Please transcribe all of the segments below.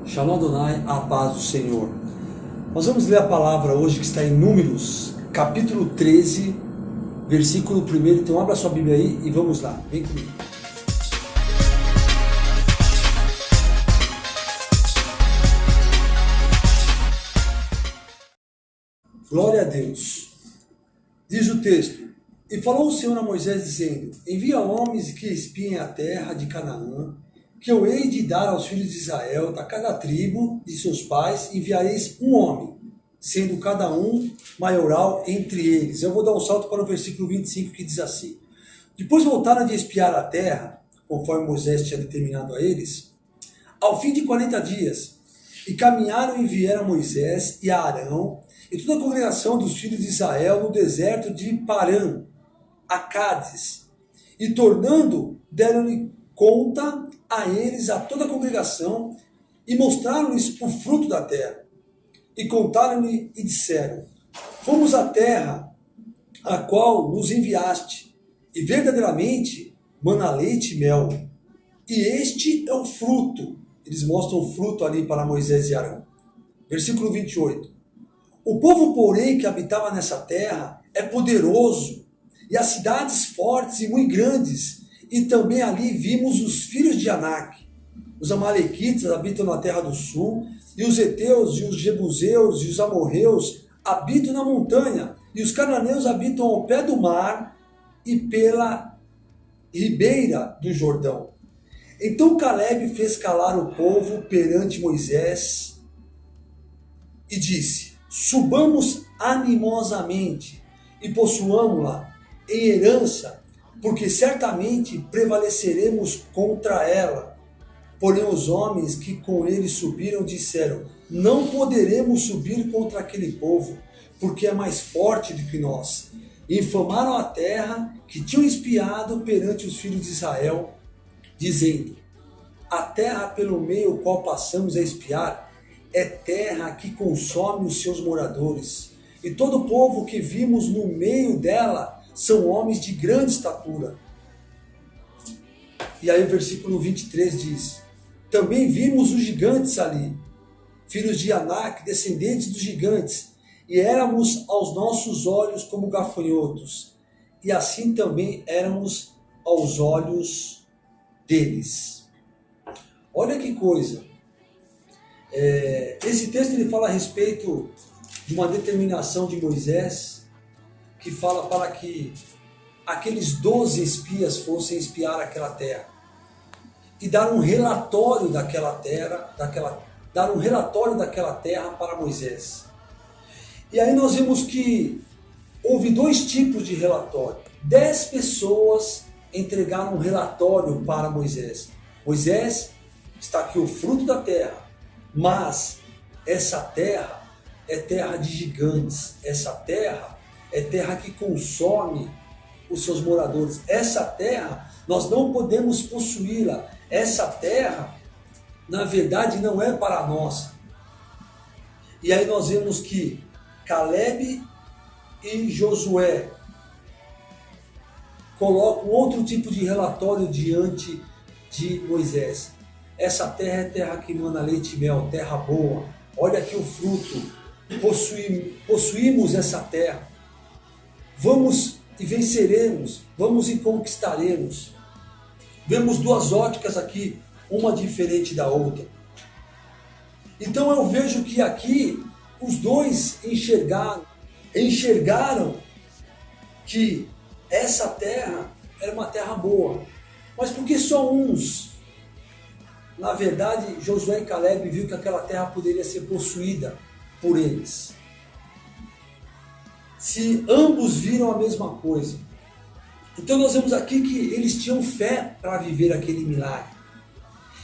Shalom Adonai, a paz do Senhor. Nós vamos ler a palavra hoje que está em Números, capítulo 13, versículo 1. Então abra sua Bíblia aí e vamos lá, vem comigo. Glória a Deus. Diz o texto: E falou o Senhor a Moisés dizendo: Envia homens que espiem a terra de Canaã, que eu hei de dar aos filhos de Israel, da cada tribo de seus pais, enviareis um homem, sendo cada um maioral entre eles. Eu vou dar um salto para o versículo 25, que diz assim: Depois voltaram de espiar a terra, conforme Moisés tinha determinado a eles, ao fim de 40 dias, e caminharam e vieram a Moisés e a Arão, e toda a congregação dos filhos de Israel no deserto de Parã, a Cádiz, e tornando, deram-lhe conta a eles, a toda a congregação, e mostraram-lhes o fruto da terra. E contaram-lhe e disseram: Fomos à terra a qual nos enviaste, e verdadeiramente mana leite e mel. E este é o fruto. Eles mostram o fruto ali para Moisés e Arão. Versículo 28. O povo, porém, que habitava nessa terra é poderoso, e as cidades fortes e muito grandes, e também ali vimos os filhos de Anak. Os amalequitas habitam na terra do sul, e os heteus, e os jebuseus, e os amorreus habitam na montanha, e os cananeus habitam ao pé do mar e pela ribeira do Jordão. Então Caleb fez calar o povo perante Moisés e disse: Subamos animosamente e possuamo-la em herança, porque certamente prevaleceremos contra ela. Porém os homens que com ele subiram disseram: Não poderemos subir contra aquele povo, porque é mais forte do que nós. E infamaram a terra que tinham espiado perante os filhos de Israel, dizendo: A terra pelo meio qual passamos a espiar é terra que consome os seus moradores, e todo o povo que vimos no meio dela são homens de grande estatura. E aí o versículo 23 diz: Também vimos os gigantes ali, filhos de Anak, descendentes dos gigantes, e éramos aos nossos olhos como gafanhotos, e assim também éramos aos olhos deles. Olha que coisa. Esse texto ele fala a respeito de uma determinação de Moisés, que fala para que aqueles 12 espias fossem espiar aquela terra e dar um relatório daquela terra, dar um relatório daquela terra para Moisés. E aí nós vimos que houve dois tipos de relatório. 10 pessoas entregaram um relatório para Moisés. Moisés, está aqui o fruto da terra, mas essa terra é terra de gigantes, essa terra é terra que consome os seus moradores. Essa terra, nós não podemos possuí-la. Essa terra, na verdade, não é para nós. E aí nós vemos que Caleb e Josué colocam outro tipo de relatório diante de Moisés. Essa terra é terra que mana leite e mel, terra boa. Olha aqui o fruto. Possuímos essa terra. Vamos e venceremos, vamos e conquistaremos. Vemos duas óticas aqui, uma diferente da outra. Então eu vejo que aqui os dois enxergaram que essa terra era uma terra boa. Mas por que só uns? Na verdade, Josué e Caleb viu que aquela terra poderia ser possuída por eles. Se ambos viram a mesma coisa. Então nós vemos aqui que eles tinham fé para viver aquele milagre.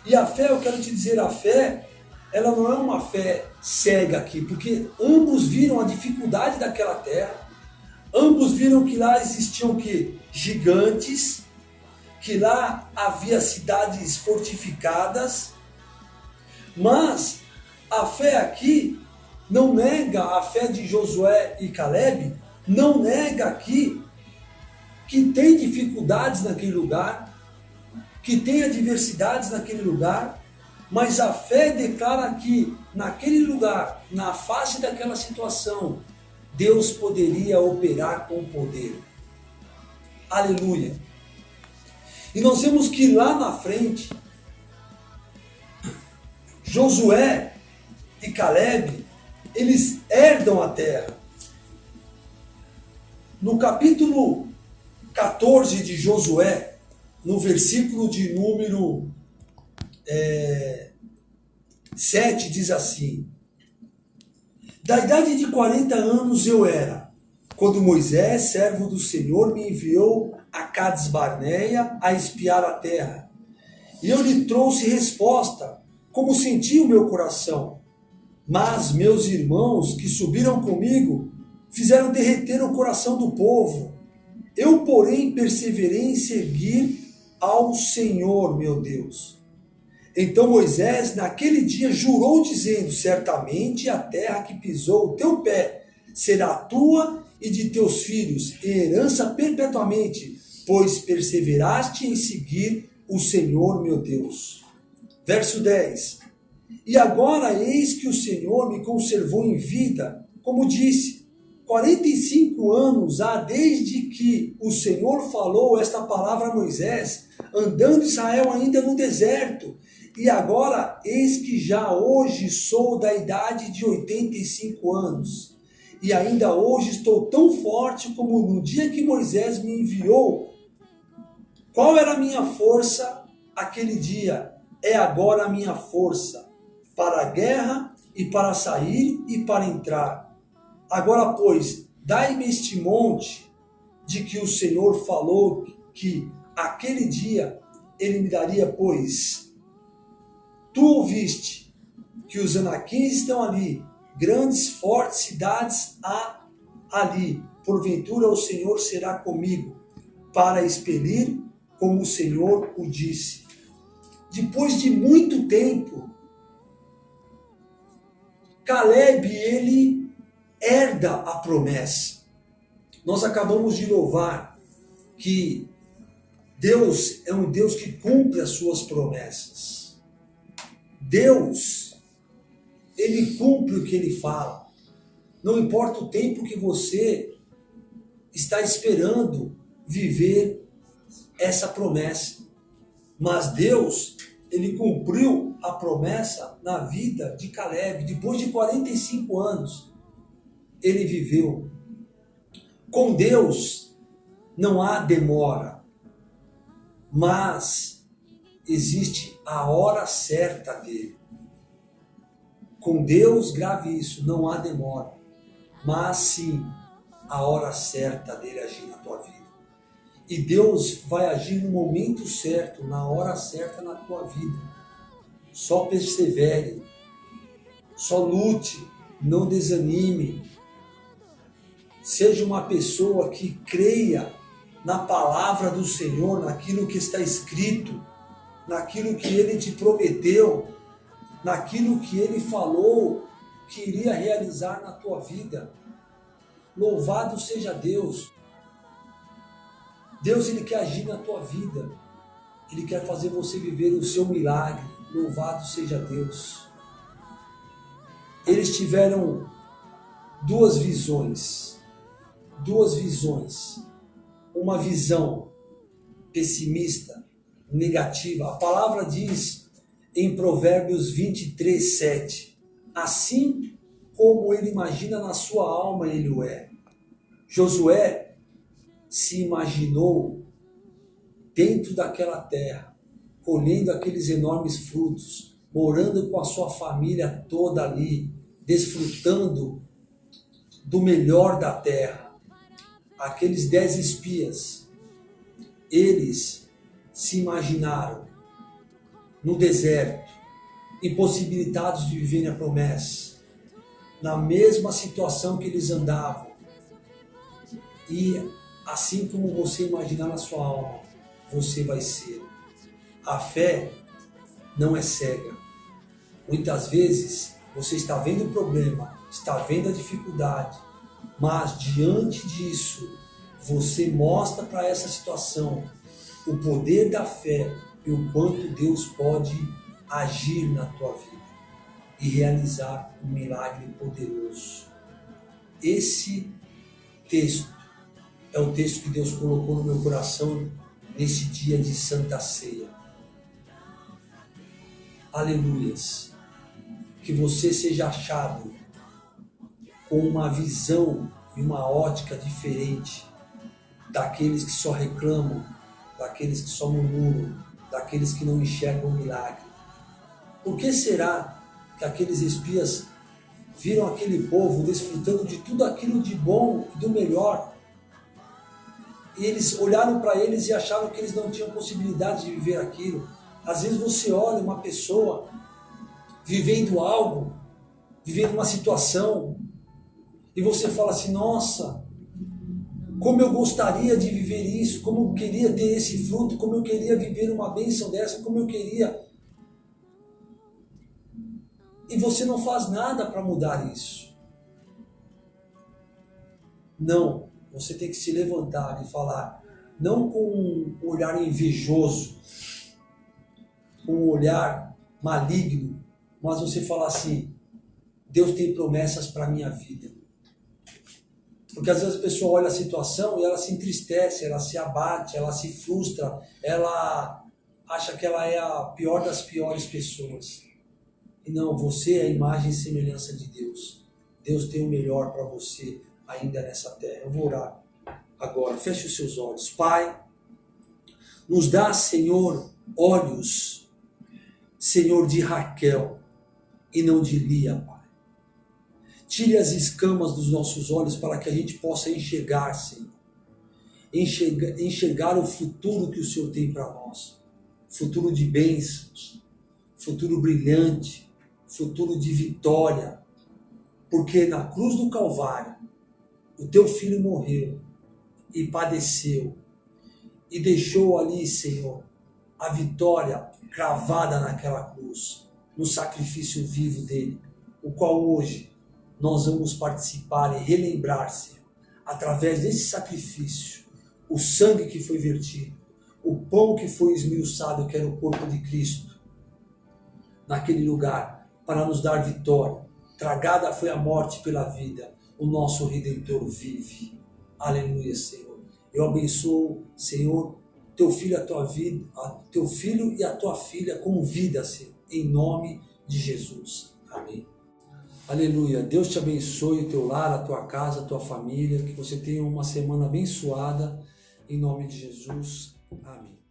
E a fé, eu quero te dizer, a fé, ela não é uma fé cega aqui, porque ambos viram a dificuldade daquela terra, ambos viram que lá existiam o quê? Gigantes, que lá havia cidades fortificadas, mas a fé aqui não nega, a fé de Josué e Caleb não nega aqui que tem dificuldades naquele lugar, que tem adversidades naquele lugar, Mas a fé declara que naquele lugar, na face daquela situação, Deus poderia operar com poder. Aleluia! E nós vemos que lá na frente, Josué e Caleb, eles herdam a terra. No capítulo 14 de Josué, no versículo de número 7, diz assim: da idade de 40 anos eu era, quando Moisés, servo do Senhor, me enviou a Cades Barneia a espiar a terra. E eu lhe trouxe resposta, como sentia o meu coração. Mas meus irmãos que subiram comigo fizeram derreter o coração do povo. Eu, porém, perseverei em seguir ao Senhor, meu Deus. Então Moisés, naquele dia, jurou dizendo: certamente a terra que pisou o teu pé será tua e de teus filhos, em herança perpetuamente, pois perseveraste em seguir o Senhor, meu Deus. Verso 10. E agora eis que o Senhor me conservou em vida, como disse, 45 anos há desde que o Senhor falou esta palavra a Moisés, andando Israel ainda no deserto. E agora, eis que já hoje sou da idade de 85 anos. E ainda hoje estou tão forte como no dia que Moisés me enviou. Qual era a minha força aquele dia? É agora a minha força para a guerra e para sair e para entrar. Agora, pois, dai-me este monte de que o Senhor falou que aquele dia ele me daria, pois tu ouviste que os anaquins estão ali, grandes, fortes cidades há ali. Porventura o Senhor será comigo para expelir, como o Senhor o disse. Depois de muito tempo, Caleb, ele herda a promessa. Nós acabamos de louvar que Deus é um Deus que cumpre as suas promessas. Deus, ele cumpre o que ele fala. Não importa o tempo que você está esperando viver essa promessa. Mas Deus, ele cumpriu a promessa na vida de Caleb. Depois de 45 anos, ele viveu. Com Deus não há demora, mas existe a hora certa dele. Com Deus, grave isso, não há demora, mas sim a hora certa dele agir na tua vida. E Deus vai agir no momento certo, na hora certa na tua vida. Só persevere, só lute, não desanime. Seja uma pessoa que creia na palavra do Senhor, naquilo que está escrito, naquilo que Ele te prometeu, naquilo que Ele falou que iria realizar na tua vida. Louvado seja Deus. Deus, Ele quer agir na tua vida. Ele quer fazer você viver o seu milagre. Louvado seja Deus. Eles tiveram duas visões. Uma visão pessimista, negativa. A palavra diz em Provérbios 23, 7. Assim como ele imagina na sua alma, ele o é. Josué se imaginou dentro daquela terra, colhendo aqueles enormes frutos, morando com a sua família toda ali, desfrutando do melhor da terra. Aqueles 10 espias, eles se imaginaram no deserto, impossibilitados de viverem a promessa, na mesma situação que eles andavam. E assim como você imaginar na sua alma, você vai ser. A fé não é cega. Muitas vezes você está vendo o problema, está vendo a dificuldade, mas diante disso, você mostra para essa situação o poder da fé e o quanto Deus pode agir na tua vida e realizar um milagre poderoso. Esse texto é o texto que Deus colocou no meu coração nesse dia de Santa Ceia. Aleluias! Que você seja achado com uma visão e uma ótica diferente daqueles que só reclamam, daqueles que só murmuram, daqueles que não enxergam o milagre. Por que será que aqueles espias viram aquele povo desfrutando de tudo aquilo de bom e do melhor? E eles olharam para eles e acharam que eles não tinham possibilidade de viver aquilo. Às vezes você olha uma pessoa vivendo algo, vivendo uma situação, e você fala assim, nossa, como eu gostaria de viver isso, como eu queria ter esse fruto, como eu queria viver uma bênção dessa, como eu queria. E você não faz nada para mudar isso. Não, você tem que se levantar e falar, não com um olhar invejoso, com um olhar maligno, mas você falar assim, Deus tem promessas para a minha vida. Porque às vezes a pessoa olha a situação e ela se entristece, ela se abate, ela se frustra, ela acha que ela é a pior das piores pessoas. E não, você é a imagem e semelhança de Deus. Deus tem o melhor para você ainda nessa terra. Eu vou orar agora. Feche os seus olhos. Pai, nos dá, Senhor, olhos, Senhor, de Raquel e não de Lia, Pai. Tire as escamas dos nossos olhos para que a gente possa enxergar, Senhor. Enxergar o futuro que o Senhor tem para nós. Futuro de bênçãos, futuro brilhante, futuro de vitória. Porque na cruz do Calvário, o teu filho morreu e padeceu. E deixou ali, Senhor, a vitória cravada naquela cruz, no sacrifício vivo dele, o qual hoje nós vamos participar e relembrar, Senhor, através desse sacrifício, o sangue que foi vertido, o pão que foi esmiuçado, que era o corpo de Cristo, naquele lugar, para nos dar vitória. Tragada foi a morte pela vida, o nosso Redentor vive. Aleluia, Senhor. Eu abençoo, Senhor, teu filho, teu filho e a tua filha com vida, Senhor, em nome de Jesus. Amém. Aleluia. Deus te abençoe, o teu lar, a tua casa, a tua família, que você tenha uma semana abençoada, em nome de Jesus. Amém.